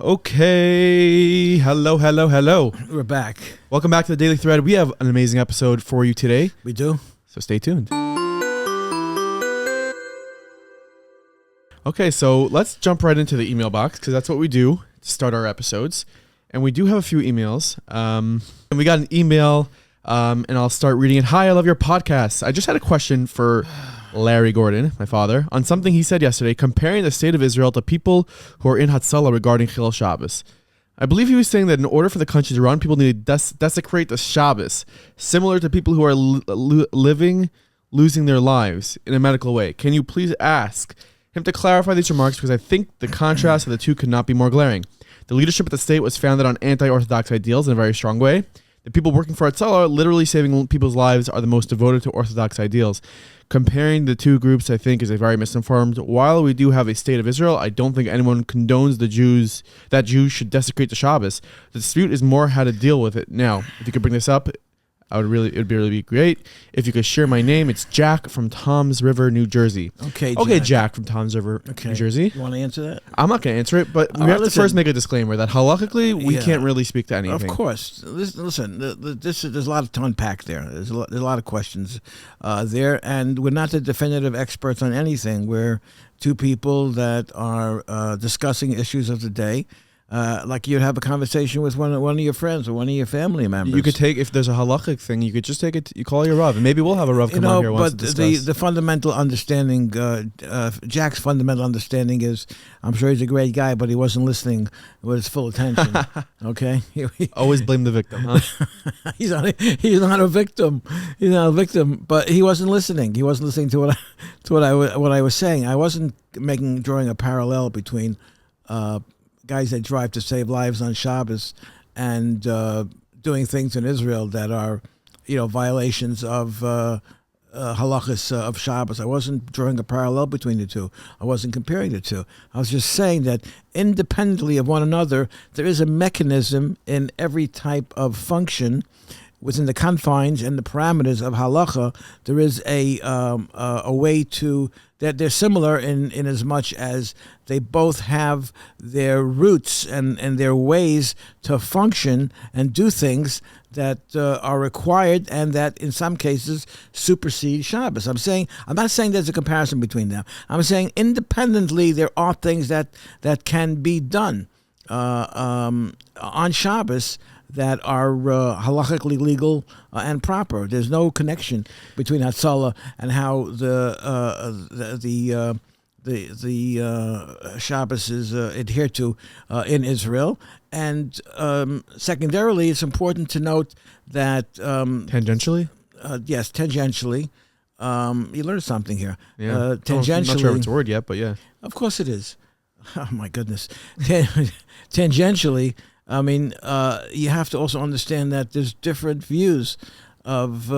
Okay. Hello. We're back. Welcome back to the Daily Thread. We have an amazing episode for you today, We do? so stay tuned. Okay, so let's jump right into the email box because that's what we do to start our episodes. And we do have a few emails. And we got an email, and I'll start reading it. Hi, I love your podcast. I just had a question for Larry Gordon, my father, on something he said yesterday, comparing the state of Israel to people who are in Hatzalah regarding Chil Shabbos. I believe he was saying that in order for the country to run, people need to desecrate the Shabbos, similar to people who are losing their lives in a medical way. Can you please ask him to clarify these remarks, because I think the contrast of the two could not be more glaring. The leadership of the state was founded on anti-Orthodox ideals in a very strong way. The people working for Hatzalah, literally saving people's lives, are the most devoted to Orthodox ideals. Comparing the two groups, I think, is a very misinformed. While we do have a state of Israel, I don't think anyone condones that Jews should desecrate the Shabbos. The dispute is more how to deal with it. Now, if you could bring this up, it would really be great. If you could share my name, it's Jack from Toms River, New Jersey. Okay, Jack from Toms River, New Jersey. You want to answer that? I'm not going to answer it, but we have to first make a disclaimer that halakhically, we can't really speak to anything. Of course. Listen, there's a lot to unpack there. There's a lot of questions there, and we're not the definitive experts on anything. We're two people that are discussing issues of the day. Like you'd have a conversation with one of your friends or one of your family members. You could take, if there's a halakhic thing, you could just take it. You call your Rav, and maybe we'll have a Rav come on here once to discuss. But the fundamental understanding, Jack's fundamental understanding is, I'm sure he's a great guy, but he wasn't listening with his full attention. Okay, always blame the victim. Huh? He's not a victim. He's not a victim, but he wasn't listening. He wasn't listening to what I was saying. I wasn't drawing a parallel between guys that drive to save lives on Shabbos and doing things in Israel that are, violations of halachas of Shabbos. I wasn't drawing a parallel between the two. I wasn't comparing the two. I was just saying that independently of one another, there is a mechanism in every type of function within the confines and the parameters of halacha. There is a way to that they're similar in as much as they both have their roots and their ways to function and do things that are required and that in some cases supersede Shabbos. I'm not saying there's a comparison between them. I'm saying independently there are things that can be done on Shabbos that are halachically legal and proper. There's no connection between Hatzalah and how the Shabbos is adhered to in Israel. And secondarily, it's important to note that Tangentially? Yes, tangentially. You learned something here. Yeah. Tangentially. I'm not sure if it's a word yet, but yeah. Of course it is. Oh my goodness. Tangentially, I mean, you have to also understand that there's different views of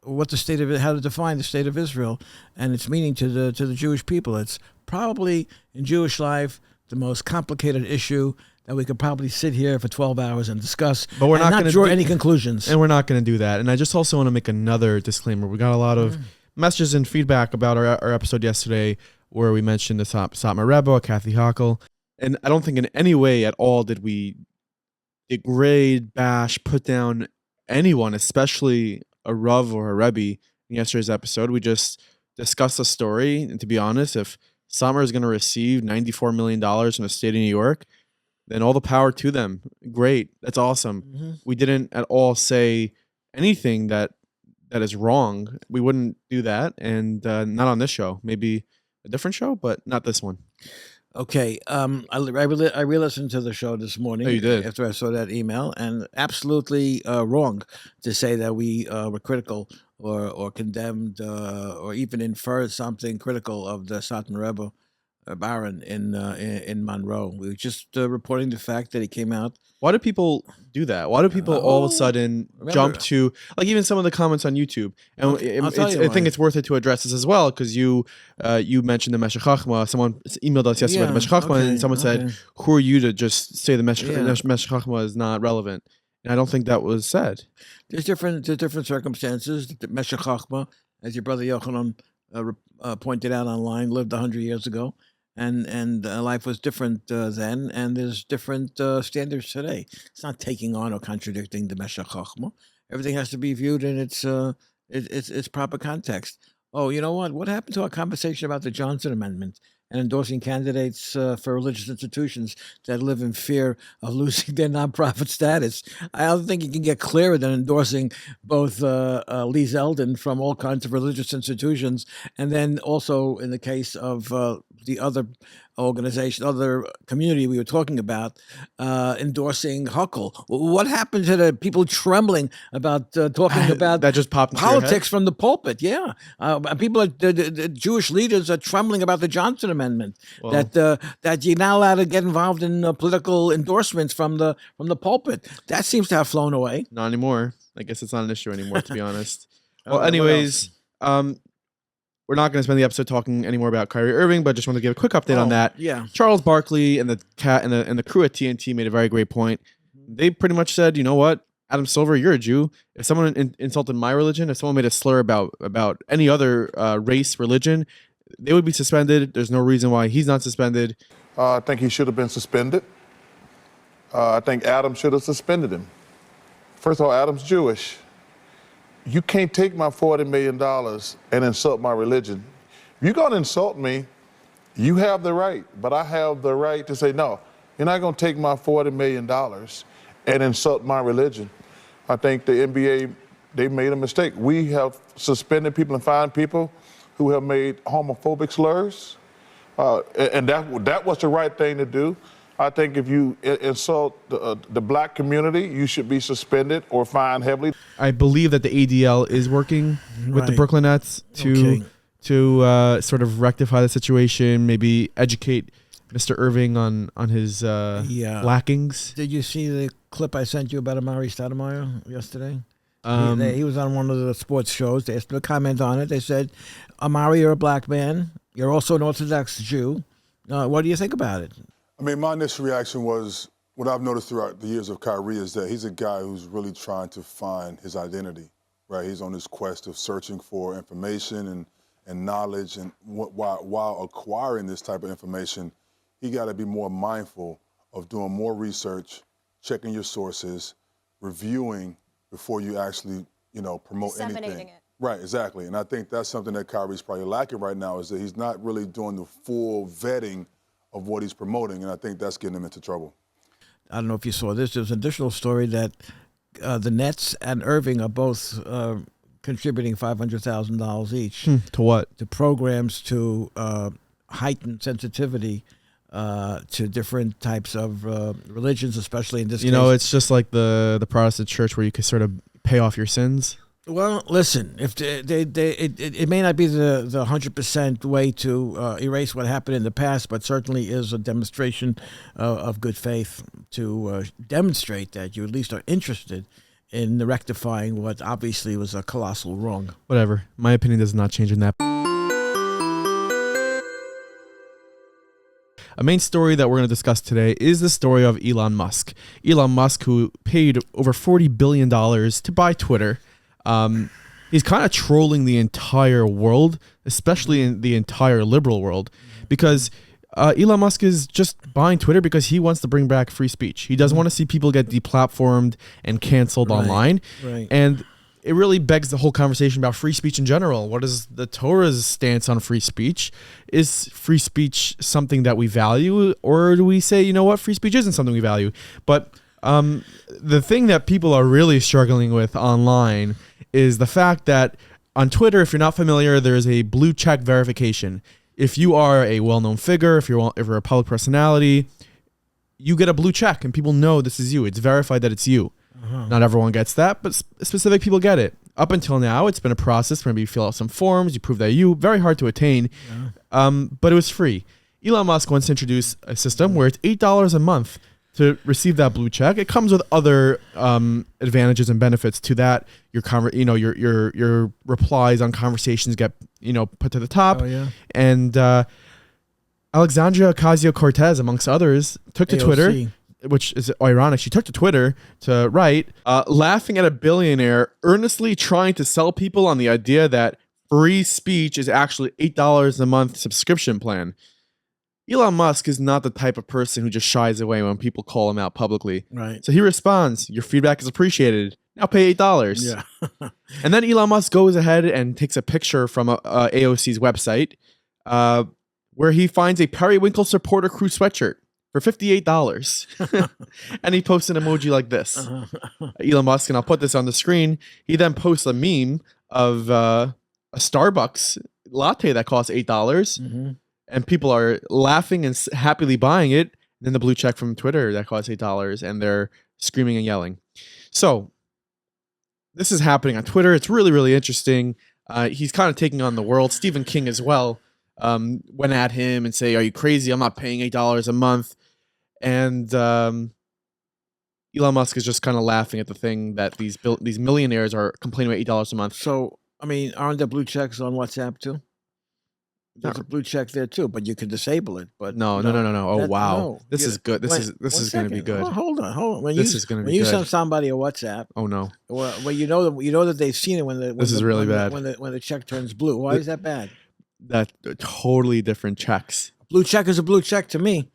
what the state of it, how to define the state of Israel and its meaning to the Jewish people. It's probably in Jewish life the most complicated issue that we could probably sit here for 12 hours and discuss, but we're not going to draw any conclusions. And we're not going to do that. And I just also want to make another disclaimer. We got a lot of messages and feedback about our episode yesterday where we mentioned the Satmar Rebbe, Kathy Hockel. And I don't think in any way at all did we degrade, bash, put down anyone, especially a Rav or a Rebbe in yesterday's episode. We just discussed the story. And to be honest, if Satmar is going to receive $94 million from the state of New York, then all the power to them. Great. That's awesome. Mm-hmm. We didn't at all say anything that is wrong. We wouldn't do that. And not on this show. Maybe a different show, but not this one. Okay, I re-listened to the show this morning. Oh, you did? After I saw that email, and absolutely wrong to say that we were critical or condemned or even inferred something critical of the Satmar Rebbe Baron in Monroe. We were just reporting the fact that he came out. Why do people do that? Why do people all of a sudden jump to, like, even some of the comments on YouTube? And I think it's worth it to address this as well, because you mentioned the Meshech Chochmah. Someone emailed us yesterday about the Meshech Chochmah, and someone said, "Who are you to just say the Meshech Chochmah is not relevant?" And I don't think that was said. There's different circumstances. The Meshech Chochmah, as your brother Yochanan pointed out online, lived 100 years ago. and life was different then, and there's different standards today. It's not taking on or contradicting the Meshach Chochmah. Everything has to be viewed in its proper context. Oh, you know what? What happened to our conversation about the Johnson Amendment and endorsing candidates for religious institutions that live in fear of losing their nonprofit status? I don't think you can get clearer than endorsing both Lee Zeldin from all kinds of religious institutions, and then also in the case of the other organization, other community we were talking about, endorsing Huckle. What happened to the people trembling about talking about That just popped into your head? politics from the pulpit? Yeah, people, the Jewish leaders are trembling about the Johnson Amendment. Well- that you're not allowed to get involved in political endorsements from the pulpit. That seems to have flown away. Not anymore. I guess it's not an issue anymore, to be honest. Well, what anyways, we're not going to spend the episode talking anymore about Kyrie Irving, but just want to give a quick update on that. Yeah. Charles Barkley and the cat and the crew at TNT made a very great point. They pretty much said, you know what, Adam Silver, you're a Jew. If someone insulted my religion, if someone made a slur about any other race, religion, they would be suspended. There's no reason why he's not suspended. I think he should have been suspended. I think Adam should have suspended him. First of all, Adam's Jewish. You can't take my $40 million and insult my religion. If you're going to insult me, you have the right, but I have the right to say, no, you're not going to take my $40 million and insult my religion. I think the NBA, they made a mistake. We have suspended people and fined people who have made homophobic slurs, and that was the right thing to do. I think if you insult the black community, you should be suspended or fined heavily. I believe that the ADL is working with the Right. Brooklyn Nets to sort of rectify the situation, maybe educate Mr. Irving on his lackings. Did you see the clip I sent you about Amari Stoudemire yesterday? Um, He was on one of the sports shows. They asked him to comment on it. They said, Amari, you're a black man. You're also an Orthodox Jew. What do you think about it? I mean, my initial reaction was, what I've noticed throughout the years of Kyrie is that he's a guy who's really trying to find his identity, right? He's on this quest of searching for information and knowledge, and while acquiring this type of information, he got to be more mindful of doing more research, checking your sources, reviewing before you actually, promote anything. Disseminating it. Right, exactly. And I think that's something that Kyrie's probably lacking right now, is that he's not really doing the full vetting of what he's promoting, and I think that's getting him into trouble. I don't know if you saw this. There's an additional story that the Nets and Irving are both contributing $500,000 each to what? to programs to heighten sensitivity to different types of religions, especially in this case. It's just like the Protestant church where you could sort of pay off your sins. Well, listen, if it may not be the 100% way to erase what happened in the past, but certainly is a demonstration of good faith to demonstrate that you at least are interested in rectifying what obviously was a colossal wrong. Whatever. My opinion does not change in that. A main story that we're going to discuss today is the story of Elon Musk. Elon Musk, who paid over $40 billion to buy Twitter. He's kind of trolling the entire world, especially in the entire liberal world, because Elon Musk is just buying Twitter because he wants to bring back free speech. He doesn't want to see people get deplatformed and canceled online. Right. And it really begs the whole conversation about free speech in general. What is the Torah's stance on free speech? Is free speech something that we value, or do we say, you know what, free speech isn't something we value? But the thing that people are really struggling with online is the fact that on Twitter, if you're not familiar, there's a blue check verification. If you are a well-known figure, if you're a public personality, you get a blue check and people know this is you. It's verified that it's you. Not everyone gets that, but specific people get it. Up until now, it's been a process. Maybe you fill out some forms, you prove that very hard to attain, but it was free. Elon Musk wants to introduce a system where it's $8 a month to receive that blue check. It comes with other advantages and benefits to that. Your replies on conversations get put to the top. Oh, yeah. And Alexandria Ocasio-Cortez, amongst others, took to AOC. Twitter, which is ironic. She took to Twitter to write, laughing at a billionaire earnestly trying to sell people on the idea that free speech is actually $8 a month subscription plan. Elon Musk is not the type of person who just shies away when people call him out publicly. Right. So he responds, "Your feedback is appreciated. Now pay $8." Yeah. And then Elon Musk goes ahead and takes a picture from AOC's website where he finds a Periwinkle supporter crew sweatshirt for $58. And he posts an emoji like this. Elon Musk, and I'll put this on the screen. He then posts a meme of a Starbucks latte that costs $8. And people are laughing and happily buying it. And then the blue check from Twitter that costs $8, and they're screaming and yelling. So this is happening on Twitter. It's really, really interesting. He's kind of taking on the world. Stephen King as well went at him and say, "Are you crazy? I'm not paying $8 a month." And Elon Musk is just kind of laughing at the thing that these millionaires are complaining about $8 a month. So, I mean, aren't there blue checks on WhatsApp too? There's a blue check there too, but you can disable it. But no. Oh, wow. This is good. This is going to be good. Hold on. When this is going to be good. When you send somebody a WhatsApp, oh no. Well, you know that they've seen it when is really bad. When the check turns blue. Why is that bad? That totally different checks. Blue check is a blue check to me.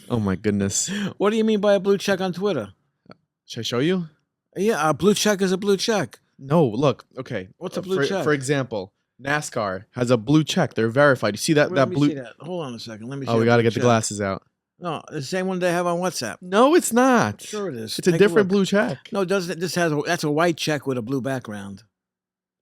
Oh my goodness. What do you mean by a blue check on Twitter? Should I show you? Yeah, a blue check is a blue check. No, look. Okay. What's a blue check? For example, NASCAR has a blue check. They're verified. You see that blue? See that. Hold on a second. Let me see. Oh, we got to get the glasses out. No, the same one they have on WhatsApp. No, it's not. Sure it is. It's a different blue check. No, doesn't this that's a white check with a blue background.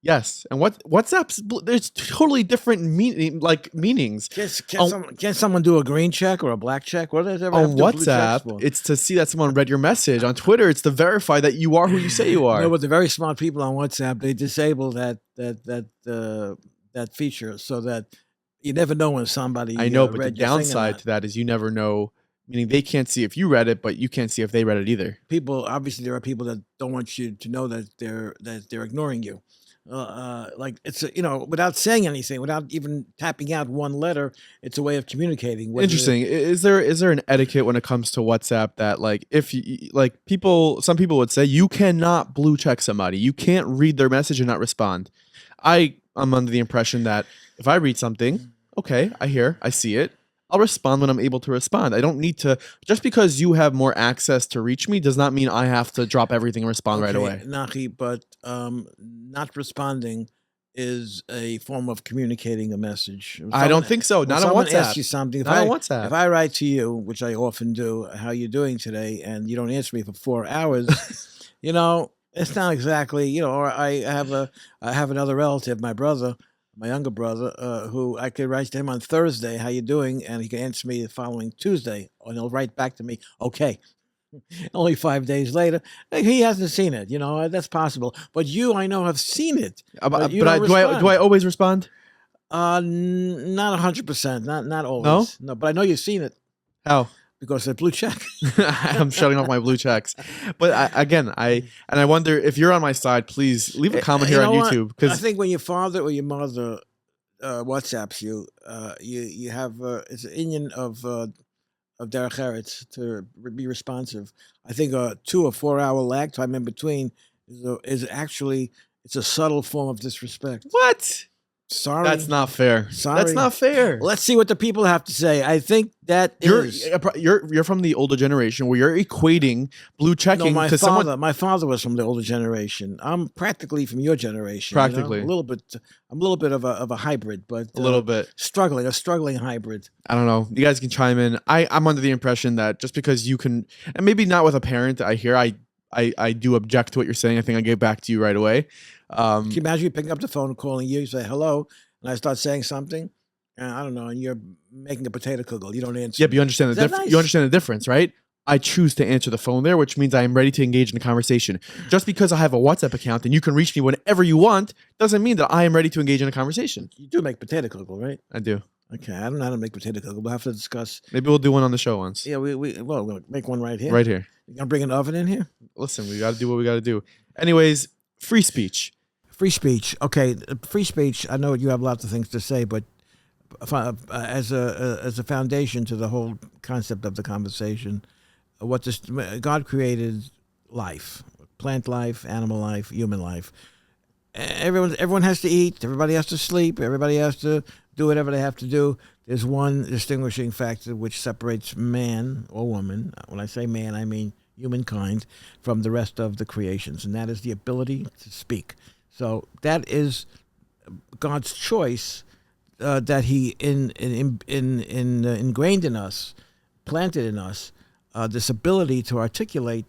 Yes, and WhatsApp's there's totally different meanings. Can someone do a green check or a black check? What does everyone on WhatsApp? It's to see that someone read your message. On Twitter, it's to verify that you are who you say you are. No, but the very smart people on WhatsApp, they disable that feature so that you never know when somebody. I know, but the downside to that is you never know. Meaning they can't see if you read it, but you can't see if they read it either. People obviously there are people that don't want you to know that they're ignoring you. Like it's without saying anything, without even tapping out one letter, it's a way of communicating. Interesting. Is there an etiquette when it comes to WhatsApp that if you some people would say you cannot blue check somebody, you can't read their message and not respond. I'm under the impression that if I read something, okay, I see it. I'll respond when I'm able to respond. I don't need to, just because you have more access to reach me does not mean I have to drop everything and respond right away. Nachi, but not responding is a form of communicating a message. I don't think so. Not on WhatsApp. Someone asks you something. Not on WhatsApp. If I write to you, which I often do, how you doing today, and you don't answer me for 4 hours, it's not exactly, or I have another relative, my brother, my younger brother, who I could write to him on Thursday, how you doing? And he can answer me the following Tuesday, and he'll write back to me, okay. Only 5 days later, he hasn't seen it. That's possible. But you, I know, have seen it. But do I always respond? Not 100%. Not always. No, but I know you've seen it. How? Because of blue check. I'm shutting off my blue checks. But I wonder if you're on my side, please leave a comment here on YouTube. Because I think when your father or your mother WhatsApps you, you have it's an Indian of derech eretz to be responsive. I think a 2 or 4 hour lag time in between is actually it's a subtle form of disrespect. What? Sorry. That's not fair. Sorry. That's not fair. Let's see what the people have to say. I think that you're from the older generation where you're equating blue checking to someone. My father was from the older generation. I'm practically from your generation. Practically. I'm a little bit of a hybrid, but a little bit a struggling hybrid. I don't know. You guys can chime in. I'm under the impression that just because you can, and maybe not with a parent, I do object to what you're saying. I think I get back to you right away. Can you imagine you picking up the phone and calling you say hello, and I start saying something, and I don't know, and you're making a potato kugel. You don't answer. Yeah, but you understand the difference. Nice? You understand the difference, right? I choose to answer the phone there, which means I am ready to engage in a conversation. Just because I have a WhatsApp account and you can reach me whenever you want, doesn't mean that I am ready to engage in a conversation. You do make potato kugel, right? I do. Okay, I don't know how to make potato kugel. We'll have to discuss. We'll do one on the show once. Yeah, we'll make one right here. Right here. You gonna bring an oven in here? Listen, we got to do what we got to do. Anyways, free speech. Free speech. Okay, free speech. I know you have lots of things to say, but as a foundation to the whole concept of the conversation, God created life, plant life, animal life, human life. Everyone has to eat. Everybody has to sleep. Everybody has to do whatever they have to do. there's one distinguishing factor which separates man or woman. When I say man, I mean humankind from the rest of the creations, and that is the ability to speak. So that is God's choice that He ingrained in us, planted in us, this ability to articulate.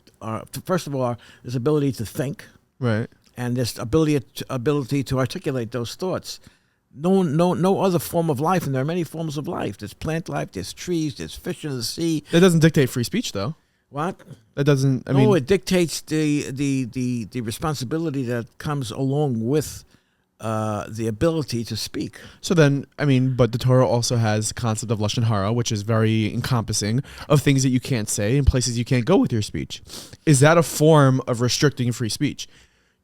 First of all, this ability to think, Right. and this ability to articulate those thoughts. No other form of life, and there are many forms of life. There's plant life, there's trees, there's fish in the sea. That doesn't dictate free speech, though. What? That doesn't. I mean, It dictates the responsibility that comes along with the ability to speak. so then, I mean, but the Torah also has the concept of lashon hara, which is very encompassing of things that you can't say and places you can't go with your speech. Is that a form of restricting free speech?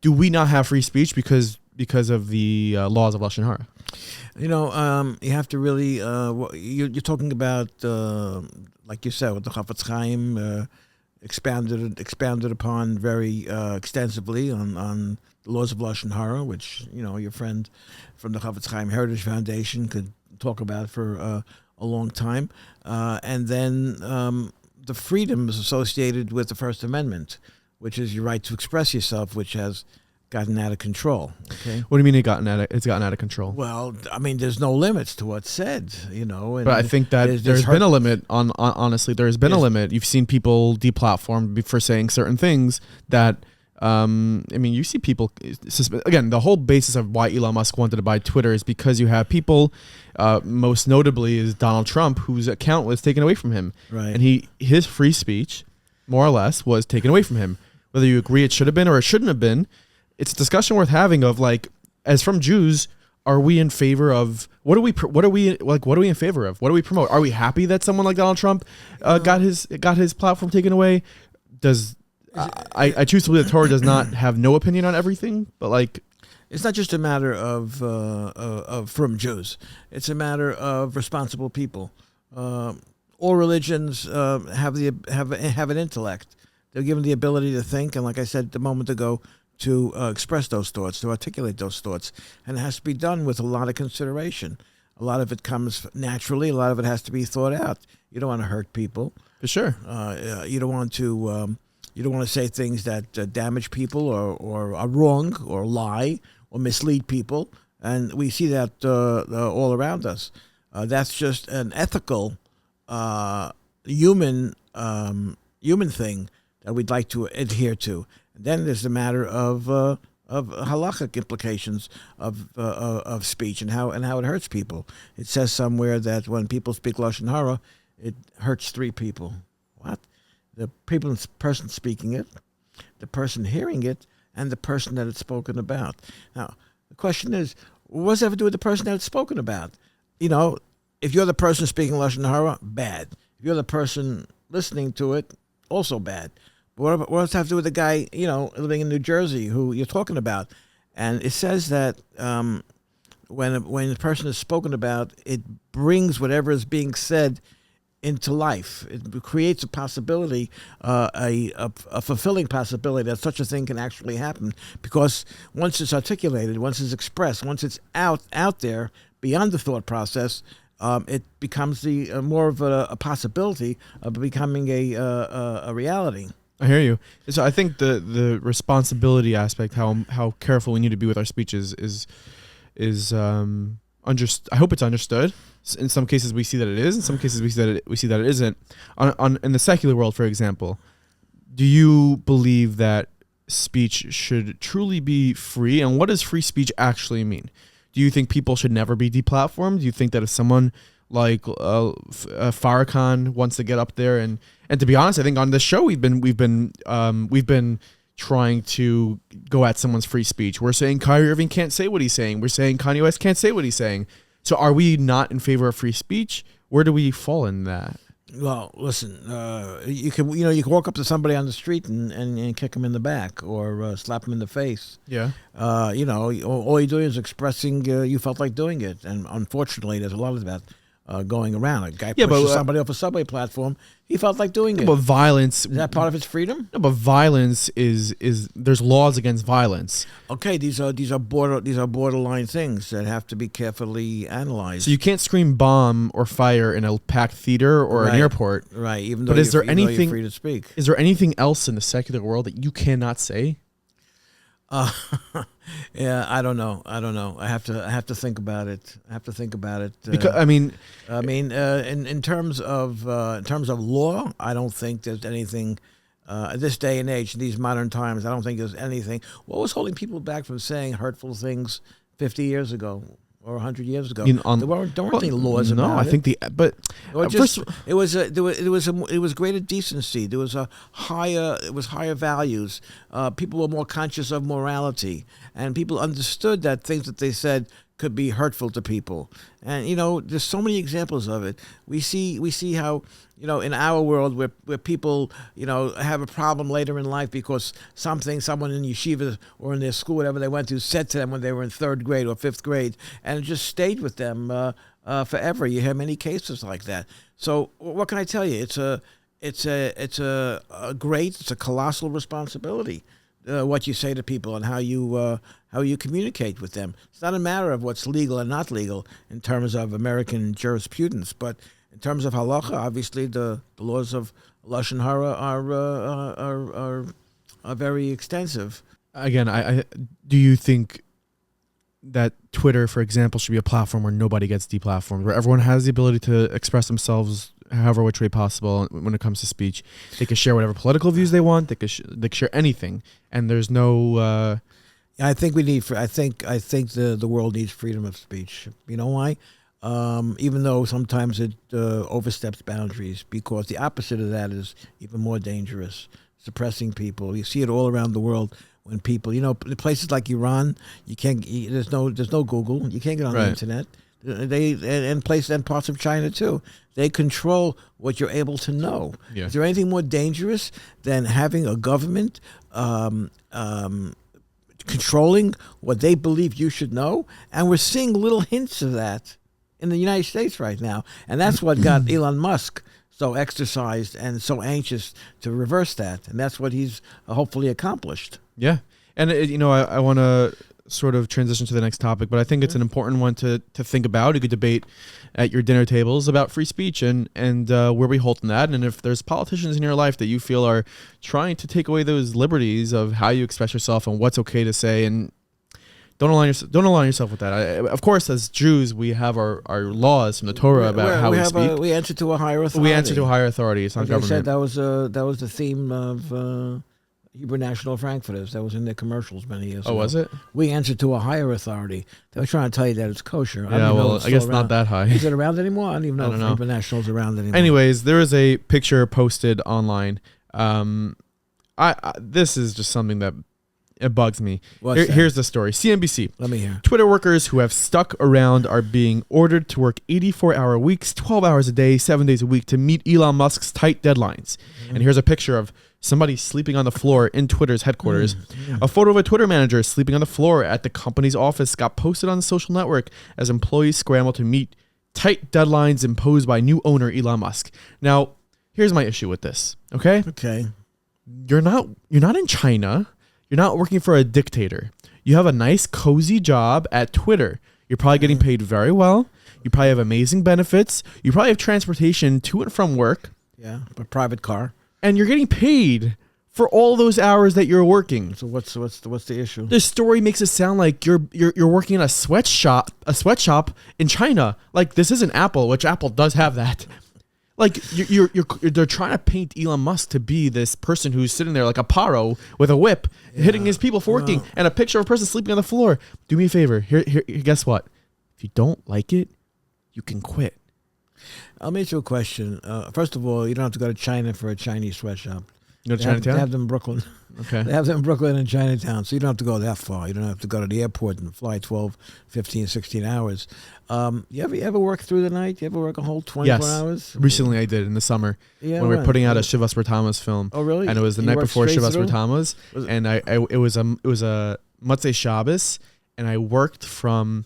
Do we not have free speech because of the laws of lashon hara? You have to really. You're talking about, like you said, with the Chafetz Chaim expounded upon very extensively on the laws of lashon hara, which your friend from the Chafetz Chaim Heritage Foundation could talk about for a long time, and then the freedoms associated with the First Amendment, which is your right to express yourself, which has gotten out of control. Okay. What do you mean it's gotten out of control? Well, I mean, there's no limits to what's said, And But I think that there's been a limit on honestly, there's been a limit. You've seen people deplatformed for saying certain things that, I mean, you see people, again, the whole basis of why Elon Musk wanted to buy Twitter is because you have people, most notably is Donald Trump, whose account was taken away from him. Right. And his free speech, more or less, was taken away from him. Whether you agree it should have been or it shouldn't have been, it's a discussion worth having of, like, as from Jews, are we in favor of what are we in favor of? What do we promote? Are we happy that someone like Donald Trump got his platform taken away? I choose to believe that Torah does not have no opinion on everything, but like it's not just a matter of from Jews. It's a matter of responsible people. All religions have an intellect. They're given the ability to think, and like I said a moment ago, to express those thoughts, to articulate those thoughts. And it has to be done with a lot of consideration. A lot of it comes naturally. A lot of it has to be thought out. You don't want to hurt people. for sure. You don't want to say things that damage people or are wrong or lie or mislead people. And we see that all around us. That's just an ethical, human thing that we'd like to adhere to. Then there's the matter of halachic implications of speech and how it hurts people. It says somewhere that when people speak lashon hara, it hurts three people. What? The person speaking it, the person hearing it, and the person that it's spoken about. Now, the question is, what does that have to do with the person that it's spoken about? If you're the person speaking lashon hara, bad. If you're the person listening to it, also bad. What does it have to do with the guy, living in New Jersey who you're talking about? And it says that when the person is spoken about, it brings whatever is being said into life. It creates a possibility, a fulfilling possibility that such a thing can actually happen. Because once it's articulated, once it's expressed, once it's out there beyond the thought process, it becomes more of a possibility of becoming a reality. I hear you. So I think the responsibility aspect, how careful we need to be with our speeches is I hope it's understood. In some cases we see that it is. In some cases we see that it isn't. In the secular world, for example, do you believe that speech should truly be free? And what does free speech actually mean? Do you think people should never be deplatformed? Do you think that if someone like Farrakhan wants to get up there and to be honest, I think on this show we've been trying to go at someone's free speech. We're saying Kyrie Irving can't say what he's saying. We're saying Kanye West can't say what he's saying. So are we not in favor of free speech? Where do we fall in that? Well, listen, you can walk up to somebody on the street and kick them in the back or slap them in the face. Yeah. All you're doing is expressing you felt like doing it, and unfortunately, there's a lot of that going around. A guy Yeah, but, pushes somebody off a subway platform. He felt like doing it. But violence Is that part of his freedom? No, but violence is there's laws against violence. Okay, these are borderline things that have to be carefully analyzed. So you can't scream bomb or fire in a packed theater or an airport. Right. Even though, but is there even though anything you're free to speak? Is there anything else in the secular world that you cannot say? Yeah, I don't know. I have to think about it. Because in terms of law, I don't think there's anything. This day and age, in these modern times, I don't think there's anything. What was holding people back from saying hurtful things 50 years ago or 100 years ago? There weren't any laws about it. No, I think it was greater decency. There was higher values. People were more conscious of morality, and people understood that things that they said could be hurtful to people. And there's so many examples of it. We see how in our world where people have a problem later in life because someone in yeshiva or in their school, whatever they went to, said to them when they were in 3rd grade or 5th grade, and it just stayed with them forever. You hear many cases like that. So what can I tell you? It's a colossal responsibility. What you say to people and how you communicate with them. It's not a matter of what's legal and not legal in terms of American jurisprudence, but in terms of halacha, obviously the laws of lashon hara are very extensive. Again, I do you think that Twitter, for example, should be a platform where nobody gets deplatformed, where everyone has the ability to express themselves however which way possible when it comes to speech? They can share whatever political views they want. They can share anything, and there's no. I think I think the world needs freedom of speech. You know why? Even though sometimes it oversteps boundaries, because the opposite of that is even more dangerous. Suppressing people. You see it all around the world. When people, in places like Iran, you can't. There's no Google. You can't get on the internet. And parts of China too. They control what you're able to know. Yeah. Is there anything more dangerous than having a government controlling what they believe you should know? And we're seeing little hints of that in the United States right now, and that's what got Elon Musk so exercised and so anxious to reverse that, and that's what he's hopefully accomplished. Yeah, and I want to sort of transition to the next topic, but I think it's an important one to think about. You could debate at your dinner tables about free speech and where we hold in that, and if there's politicians in your life that you feel are trying to take away those liberties of how you express yourself and what's okay to say, and don't align yourself with that. Of course, as Jews, we have our laws from the Torah about how we speak. We answer to a higher authority. We answer to a higher authority. It's not government. Said that was the theme of Hebrew National Frankfurters. That was in their commercials many years ago. Oh, was it? We answer to a higher authority. They were trying to tell you that it's kosher. I guess not that high. Is it around anymore? I don't even know if Hebrew National's around anymore. Anyways, there is a picture posted online. This is just something that it bugs me. Here's the story. CNBC. Let me hear. Twitter workers who have stuck around are being ordered to work 84-hour weeks, 12 hours a day, 7 days a week to meet Elon Musk's tight deadlines. Mm-hmm. And here's a picture of somebody sleeping on the floor in Twitter's headquarters. Mm-hmm. A photo of a Twitter manager sleeping on the floor at the company's office got posted on the social network as employees scramble to meet tight deadlines imposed by new owner Elon Musk. Now, here's my issue with this. Okay. You're not in China. You're not working for a dictator. You have a nice, cozy job at Twitter. You're probably getting paid very well. You probably have amazing benefits. You probably have transportation to and from work. Yeah, a private car. And you're getting paid for all those hours that you're working. So what's the issue? This story makes it sound like you're working in a sweatshop in China. Like, this isn't Apple, which Apple does have that. Like, they're trying to paint Elon Musk to be this person who's sitting there like a paro with a whip, hitting his people for working, and a picture of a person sleeping on the floor. Do me a favor. Here, guess what? If you don't like it, you can quit. I'll make you a question. First of all, you don't have to go to China for a Chinese sweatshop. You go to Chinatown? They have them in Brooklyn. Okay. They have them in Brooklyn and Chinatown, so you don't have to go that far. You don't have to go to the airport and fly 12, 15, 16 hours. You ever work through the night? You ever work a whole 24 hours? Recently I did in the summer when we were putting out a Shivas Bertamas film. Oh, really? And it was the night before Shivas Bertamas, and it was a Motzei Shabbos, and I worked from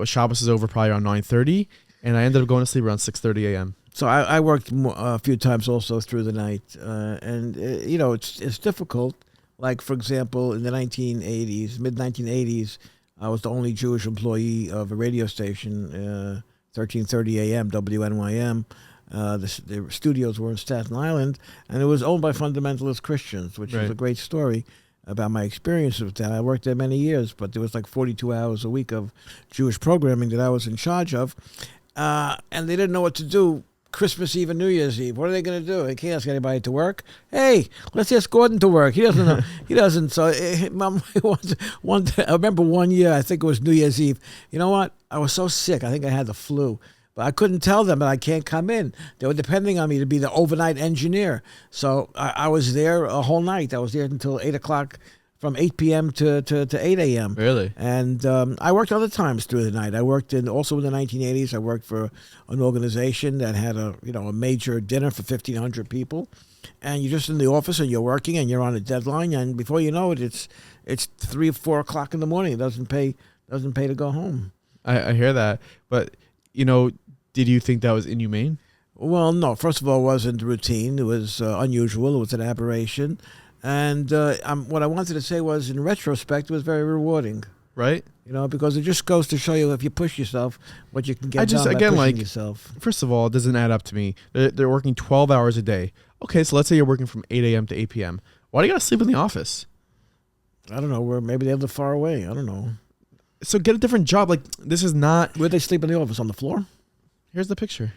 Shabbos is over probably around 9:30, and I ended up going to sleep around 6:30 a.m. So I worked a few times also through the night, and it's difficult. Like, for example, in the 1980s, mid-1980s, I was the only Jewish employee of a radio station, 1330 AM, WNYM. The studios were in Staten Island, and it was owned by fundamentalist Christians, which is a great story about my experience with that. I worked there many years, but there was like 42 hours a week of Jewish programming that I was in charge of, and they didn't know what to do Christmas Eve and New Year's Eve. What are they going to do? They can't ask anybody to work. Hey, let's ask Gordon to work. He doesn't know. He doesn't. So I remember one year, I think it was New Year's Eve. You know what? I was so sick. I think I had the flu. But I couldn't tell them that I can't come in. They were depending on me to be the overnight engineer. So I was there a whole night. I was there until 8 o'clock, from 8 p.m. to 8 a.m. Really? And I worked other times through the night. I worked also in the 1980s. I worked for an organization that had a major dinner for 1,500 people. And you're just in the office and you're working and you're on a deadline. And before you know it, it's 3 or 4 o'clock in the morning. It doesn't pay to go home. I hear that. But, did you think that was inhumane? Well, no. First of all, it wasn't routine. It was unusual. It was an aberration. And what I wanted to say was, in retrospect, it was very rewarding. Right? Because it just goes to show you, if you push yourself, what you can get done by pushing yourself. First of all, it doesn't add up to me. They're working 12 hours a day. Okay, so let's say you're working from 8 a.m. to 8 p.m. Why do you got to sleep in the office? I don't know. Maybe they live far away. I don't know. So get a different job. Like, this is not... Where'd they sleep in the office? On the floor? Here's the picture.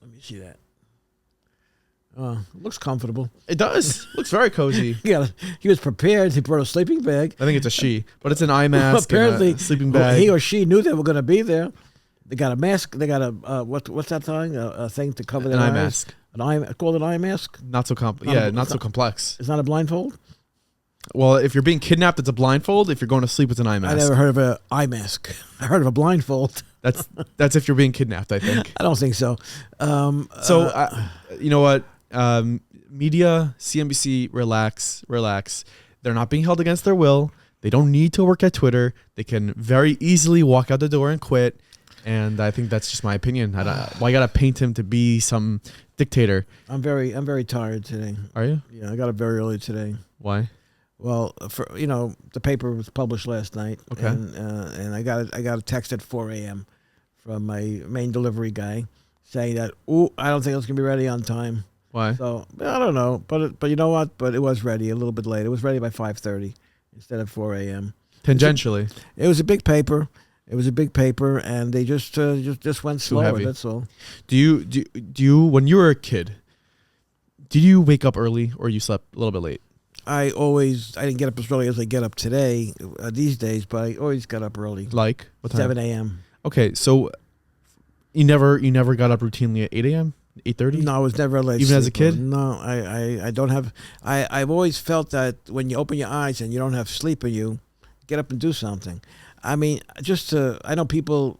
Let me see that. It looks comfortable. It does. Looks very cozy. Yeah, he was prepared. He brought a sleeping bag. I think it's a she, but it's an eye mask. Apparently, and a sleeping bag. He or she knew they were going to be there. They got a mask. They got a what's that thing? A thing to cover their eyes. An eye mask. Called an eye mask. Not so complex. It's not a blindfold. Well, if you're being kidnapped, it's a blindfold. If you're going to sleep, it's an eye mask. I never heard of an eye mask. I heard of a blindfold. That's if you're being kidnapped, I think. I don't think so. You know what? Media, CNBC, relax. They're not being held against their will. They don't need to work at Twitter. They can very easily walk out the door and quit. And I think that's just my opinion. Why gotta paint him to be some dictator? I'm very tired today. Are you? Yeah, I got up very early today. Why? Well, the paper was published last night. Okay. And I got a text at 4 a.m. from my main delivery guy saying that, I don't think it's gonna be ready on time. Why? So I don't know, but you know what? But it was ready a little bit late. It was ready by 5:30 instead of 4 a.m. Tangentially, it was a big paper. And they just went slower. That's all. Do you when you were a kid, did you wake up early or you slept a little bit late? I didn't get up as early as I get up today these days, but I always got up early. Like what time? 7 a.m. Okay, so you never got up routinely at 8 a.m. 8:30? No, I was never a late Even sleeper. as a kid? No, I don't have. I've always felt that when you open your eyes and you don't have sleep in you, get up and do something. I mean, I know people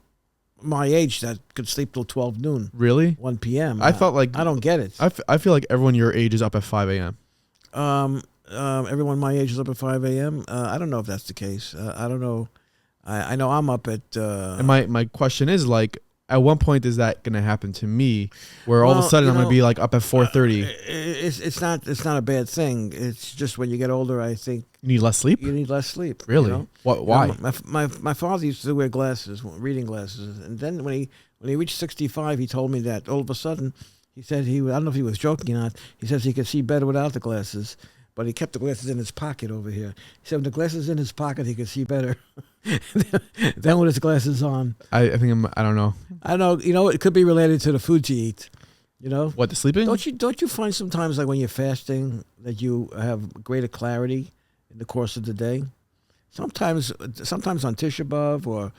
my age that could sleep till 12 noon. Really? 1 p.m. I felt like... I don't get it. I feel like everyone your age is up at 5 a.m. Everyone my age is up at 5 a.m. I don't know if that's the case. I don't know. I know I'm up at... and my question is, like, at one point is that going to happen to me where all of a sudden I'm going to be like up at 4:30? It's not a bad thing. It's just when you get older, I think you need less sleep. Really? Why? My father used to wear glasses, reading glasses, and then when he reached 65, he told me that all of a sudden he said I don't know if he was joking or not. He says he could see better without the glasses. But he kept the glasses in his pocket over here. He said when the glasses in his pocket, he could see better than with his glasses on. I think I don't know. I don't know. It could be related to the food you eat. What, the sleeping? Don't you find sometimes, like when you're fasting, that you have greater clarity in the course of the day? Sometimes on Tisha B'Av or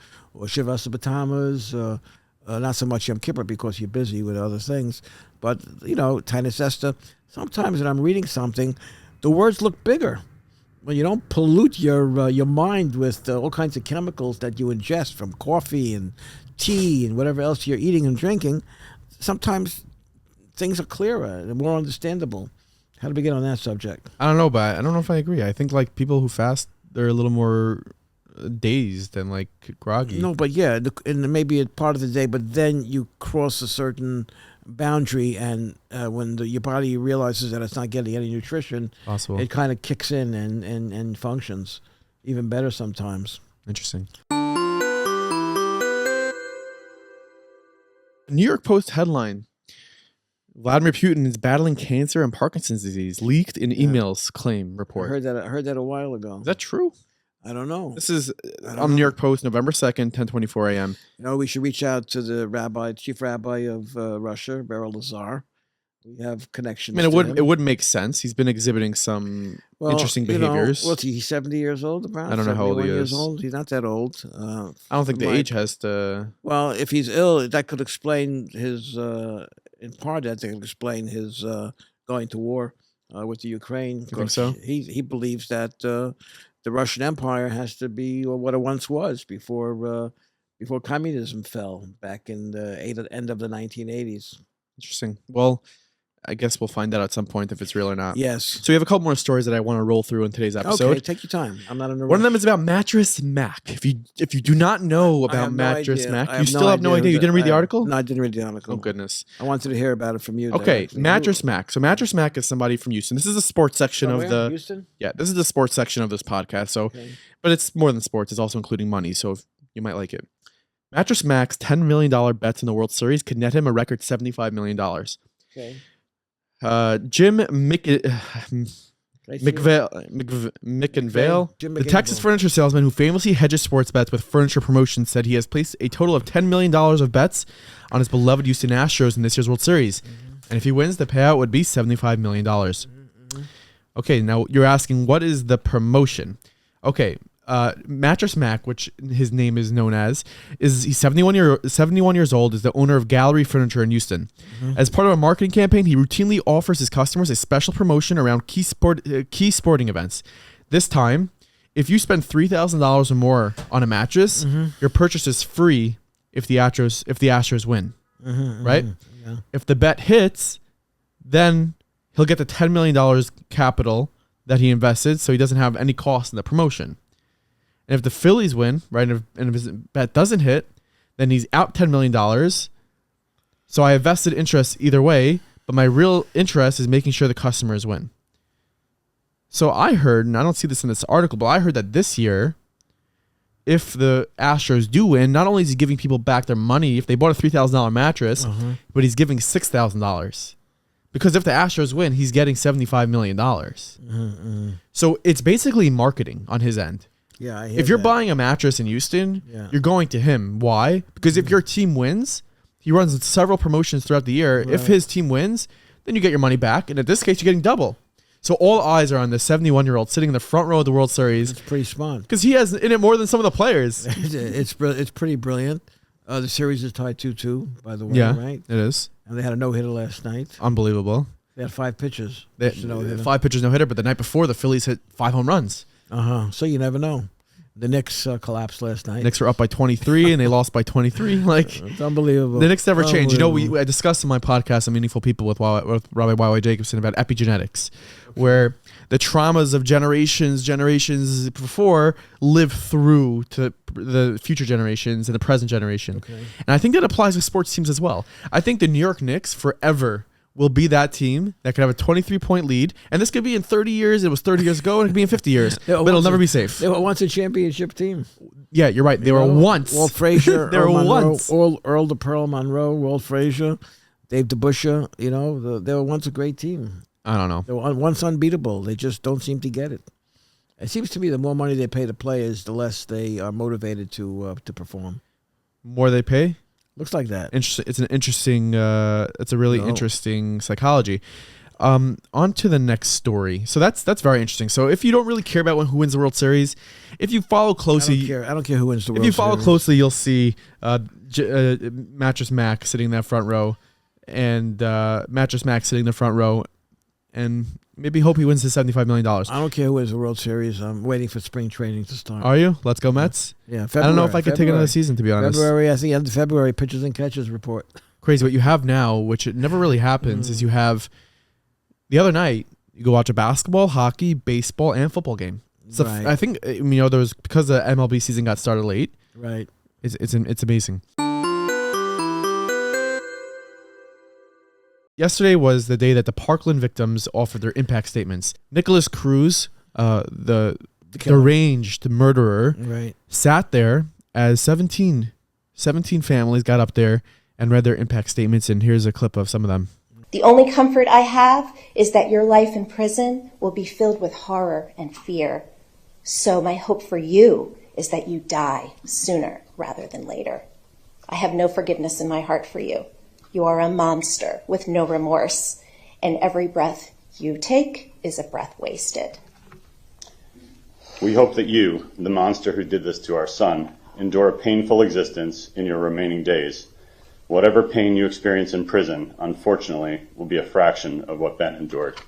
Shivas B'Tammuz, not so much Yom Kippur because you're busy with other things, but Tainus Esther. Sometimes when I'm reading something, the words look bigger. When you don't pollute your mind with all kinds of chemicals that you ingest from coffee and tea and whatever else you're eating and drinking, sometimes things are clearer and more understandable. How to begin on that subject? I don't know, but I don't know if I agree. I think like people who fast, they're a little more dazed and like groggy. No, but yeah, and maybe a part of the day, but then you cross a certain boundary, and when your body realizes that it's not getting any nutrition, Possible. it kind of kicks in and functions even better sometimes. Interesting. New York Post headline: Vladimir Putin is battling cancer and Parkinson's disease. Leaked in emails claim report. I heard that a while ago. Is that true? I don't know. This is on New York Post, November 2nd, 10:24 a.m. You know, we should reach out to the chief rabbi of Russia, Beryl Lazar. We have connections. I mean, to him. it would make sense. He's been exhibiting some interesting you know, behaviors. what's he? He's 70 years old. About I don't know how old he 71 years is. old. He's not that old. I don't think the age has to. Well, if he's ill, that could explain his. In part, that could explain his going to war with the Ukraine. You think so? He believes that the Russian Empire has to be what it once was before communism fell back in the end of the 1980s. Interesting. Well, I guess we'll find out at some point if it's real or not. Yes. So we have a couple more stories that I want to roll through in today's episode. Okay, take your time. I'm not in a rush. One of them is about Mattress Mack. If you do not know I about have no Mattress idea. Mack, I you still have no idea. who You didn't read the article? No, I didn't read the article. Oh goodness. I wanted to hear about it from you. Okay, directly. Mattress Mack. So Mattress Mack is somebody from Houston. This is the sports section From of where? the Houston. Yeah, this is the sports section of this podcast. So, Okay. but it's more than sports. It's also including money. So you might like it. Mattress Mack's $10 million bets in the World Series could net him a record $75 million. Okay. Jim McVale? Jim the Texas McIngvale. furniture salesman who famously hedges sports bets with furniture promotions, said he has placed a total of $10 million of bets on his beloved Houston Astros in this year's World Series. And if he wins, the payout would be $75 million. Okay, now you're asking, what is the promotion? Okay, Mattress Mack, which his name is known as, he's 71 years old, is the owner of Gallery Furniture in Houston. As part of a marketing campaign, he routinely offers his customers a special promotion around key sporting events. This time, if you spend $3,000 or more on a mattress, your purchase is free if the Astros win. Right? Yeah. If the bet hits, then he'll get the $10 million capital that he invested, so he doesn't have any cost in the promotion. And if the Phillies win, right, and if his bet doesn't hit, then he's out $10 million. So I have vested interest either way, but my real interest is making sure the customers win. So I heard, and I don't see this in this article, but I heard that this year, if the Astros do win, not only is he giving people back their money if they bought a $3,000 mattress, but he's giving $6,000. Because if the Astros win, he's getting $75 million. So it's basically marketing on his end. Yeah. I hear If you're that. buying a mattress in Houston, Yeah. you're going to him. Why? Because if your team wins, he runs several promotions throughout the year. If his team wins, then you get your money back. And in this case, you're getting double. So all eyes are on the 71-year-old sitting in the front row of the World Series It's pretty smart. because he has in it more than some of the players. It's pretty brilliant. The series is tied 2-2, by the way, Yeah, right? it is. And they had a no-hitter last night. Unbelievable. They had 5 pitches. They, Just a no-hitter. 5 pitchers, no hitter, but the night before, the Phillies hit 5 home runs. So you never know. The Knicks collapsed last night. Knicks were up by 23 and they lost by 23. Like, It's unbelievable. the Knicks never change. You know, Unbelievable. I discussed in my podcast on Meaningful People with Rabbi Y.Y. Jacobson about epigenetics, where the traumas of generations before live through to the future generations and the present generation. Okay. And I think that applies to sports teams as well. I think the New York Knicks forever will be that team that could have a 23-point lead. And this could be in 30 years. It was 30 years ago, and it could be in 50 years. Yeah, But it'll never be safe. They were once a championship team. Yeah, you're right. They were once. Walt Frazier, They were Earl Monroe, once. Earl the Pearl Monroe, Walt Frazier, Dave DeBusschere. You know, they were once a great team. I don't know. They were once unbeatable. They just don't seem to get it. It seems to me the more money they pay the players, the less they are motivated to perform. More they pay? Looks like that. Interesting. It's an interesting. It's a really No. interesting psychology. On to the next story. So that's very interesting. So if you don't really care about who wins the World Series, if you follow closely, I don't care who wins the World if you follow Series. closely, you'll see Mattress Mack sitting in that front row, and Mattress Mack sitting in the front row, and maybe hope he wins the $75 million. I don't care who wins the World Series. I'm waiting for spring training to start. Are you? Let's go Mets. Yeah, I don't know if I could take another season, to be honest. February, I think end of February, pitchers and catchers report. Crazy. What you have now, which it never really happens, is you have the other night you go watch a basketball, hockey, baseball, and football game. So Right. I think there was, because the MLB season got started late. Right. It's amazing. Yesterday was the day that the Parkland victims offered their impact statements. Nicholas Cruz, the deranged murderer, Right. sat there as 17 families got up there and read their impact statements, and here's a clip of some of them. The only comfort I have is that your life in prison will be filled with horror and fear. So my hope for you is that you die sooner rather than later. I have no forgiveness in my heart for you. You are a monster with no remorse, and every breath you take is a breath wasted. We hope that you, the monster who did this to our son, endure a painful existence in your remaining days. Whatever pain you experience in prison, unfortunately, will be a fraction of what Ben endured.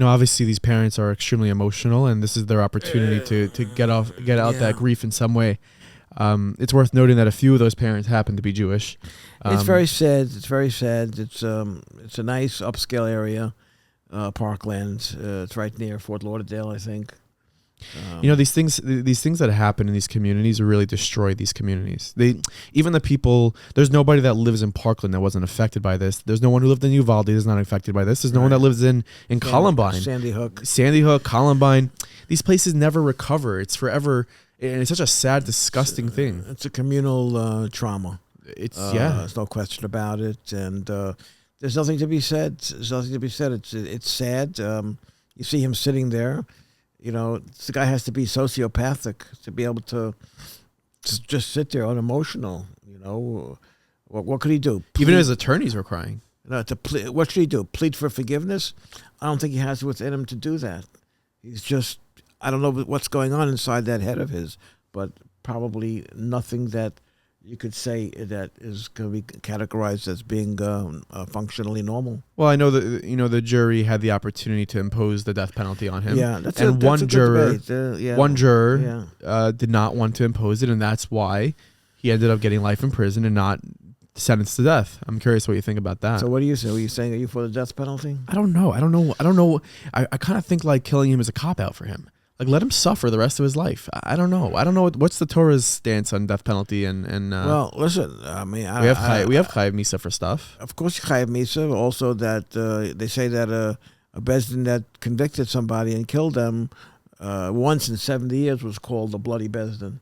Obviously these parents are extremely emotional, and this is their opportunity to get out that grief in some way. It's worth noting that a few of those parents happen to be Jewish. It's very sad. It's very sad. It's a nice upscale area, Parkland. It's right near Fort Lauderdale, I think. These things that happen in these communities really destroy these communities. Even the people, there's nobody that lives in Parkland that wasn't affected by this. There's no one who lived in Uvalde that's not affected by this. There's no one that lives in Columbine. Sandy Hook, Columbine. These places never recover. It's forever, and it's such a sad, disgusting thing. It's a communal trauma. There's no question about it, and there's nothing to be said. There's nothing to be said. It's sad. You see him sitting there. The guy has to be sociopathic to be able to just sit there unemotional. What could he do? Even his attorneys were crying. What should he do? Plead for forgiveness? I don't think he has it within him to do that. He's just, I don't know what's going on inside that head of his, but probably nothing that you could say that is going to be categorized as being functionally normal. Well, I know that the jury had the opportunity to impose the death penalty on him. Yeah, that's one a juror good debate. One juror did not want to impose it, and that's why he ended up getting life in prison and not sentenced to death. I'm curious what you think about that. So what do you say? Are you saying, are you for the death penalty? I don't know. I kind of think like killing him is a cop out for him. Like, let him suffer the rest of his life. I don't know. What's the Torah's stance on death penalty and well, listen. I mean, we have Chayav Misa for stuff. Of course, Chayav Misa. Also, that they say that a bezdin that convicted somebody and killed them once in 70 years was called a bloody bezdin.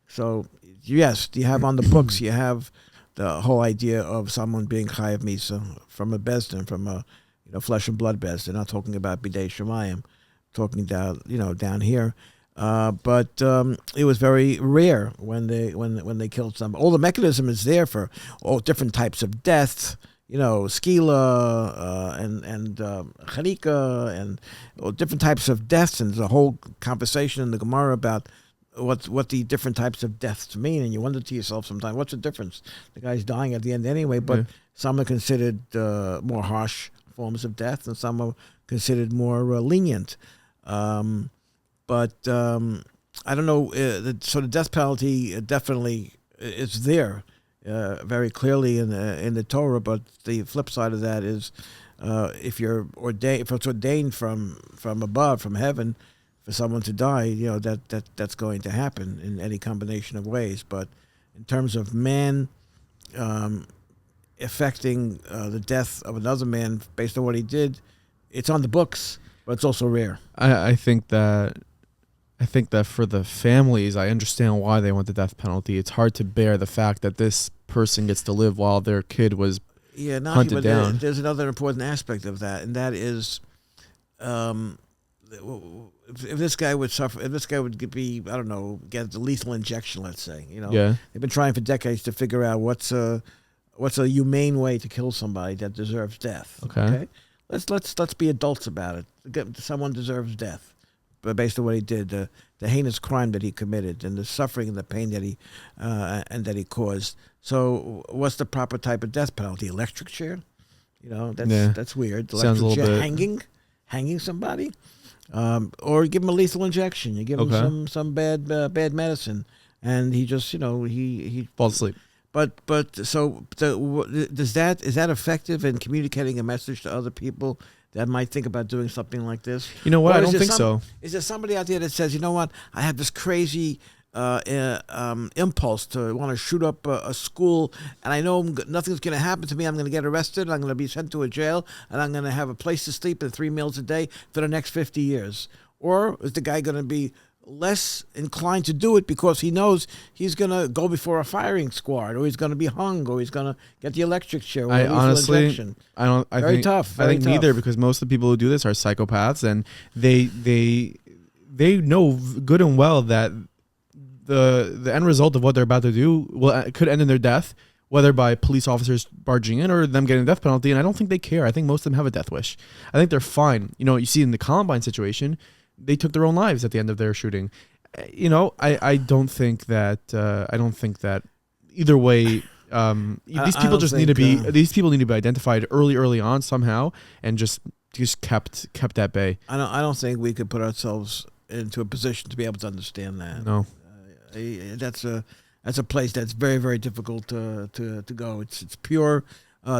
So yes, you have on the books. You have the whole idea of someone being Chayav Misa from a bezdin, from a flesh and blood bezdin. Not talking about bidei shemayim. Talking down here, but it was very rare when they killed somebody. All the mechanism is there for all different types of deaths, skila and charika and all different types of deaths. And there's a whole conversation in the Gemara about what the different types of deaths mean. And you wonder to yourself sometimes, what's the difference? The guy's dying at the end anyway, but some are considered more harsh forms of death, and some are considered more lenient. But I don't know. So the death penalty definitely is there very clearly in the Torah. But the flip side of that is if it's ordained from above, from heaven, for someone to die, that's going to happen in any combination of ways. But in terms of man affecting the death of another man based on what he did, it's on the books. But it's also rare. I think that for the families, I understand why they want the death penalty. It's hard to bear the fact that this person gets to live while their kid was hunted down. There's another important aspect of that, and that is, if this guy would suffer, if this guy would be, I don't know, get the lethal injection, let's say, they've been trying for decades to figure out what's a humane way to kill somebody that deserves death. Okay? Let's be adults about it. Someone deserves death, but based on what he did, the heinous crime that he committed, and the suffering and the pain that he caused. So, what's the proper type of death penalty? Electric chair? That's weird. Electric chair, hanging somebody, or give him a lethal injection. You give him some bad medicine, and he just he falls asleep. is that effective in communicating a message to other people that might think about doing something like this? You know what? Or I is don't there think so. Is there somebody out there that says, you know what, I have this crazy impulse to want to shoot up a school, and I know nothing's going to happen to me. I'm going to get arrested. I'm going to be sent to a jail, and I'm going to have a place to sleep and 3 meals a day for the next 50 years. Or is the guy going to be less inclined to do it because he knows he's going to go before a firing squad, or he's going to be hung, or he's going to get the electric chair, or I lethal honestly, injection? I think, tough. I think neither, because most of the people who do this are psychopaths, and they know good and well that the end result of what they're about to do could end in their death, whether by police officers barging in or them getting a death penalty. And I don't think they care. I think most of them have a death wish. I think they're fine. You see in the Columbine situation, they took their own lives at the end of their shooting. I don't think that either way. These people just need to be. These people need to be identified early on somehow, and just kept at bay. I don't think we could put ourselves into a position to be able to understand that. No. That's a place that's very, very difficult to go. It's pure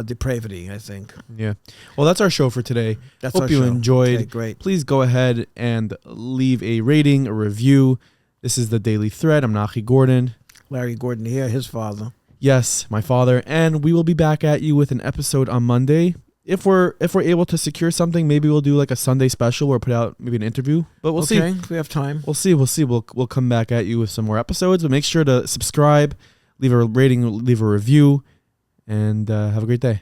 depravity, I think. Yeah. Well, that's our show for today. Hope you enjoyed. Okay, great. Please go ahead and leave a rating, a review. This is the Daily Thread. I'm Nachi Gordon. Larry Gordon here, his father. Yes, my father. And we will be back at you with an episode on Monday. If we're able to secure something, maybe we'll do like a Sunday special or put out maybe an interview. But we'll see. If we have time. We'll see. We'll come back at you with some more episodes. But make sure to subscribe, leave a rating, leave a review, and have a great day.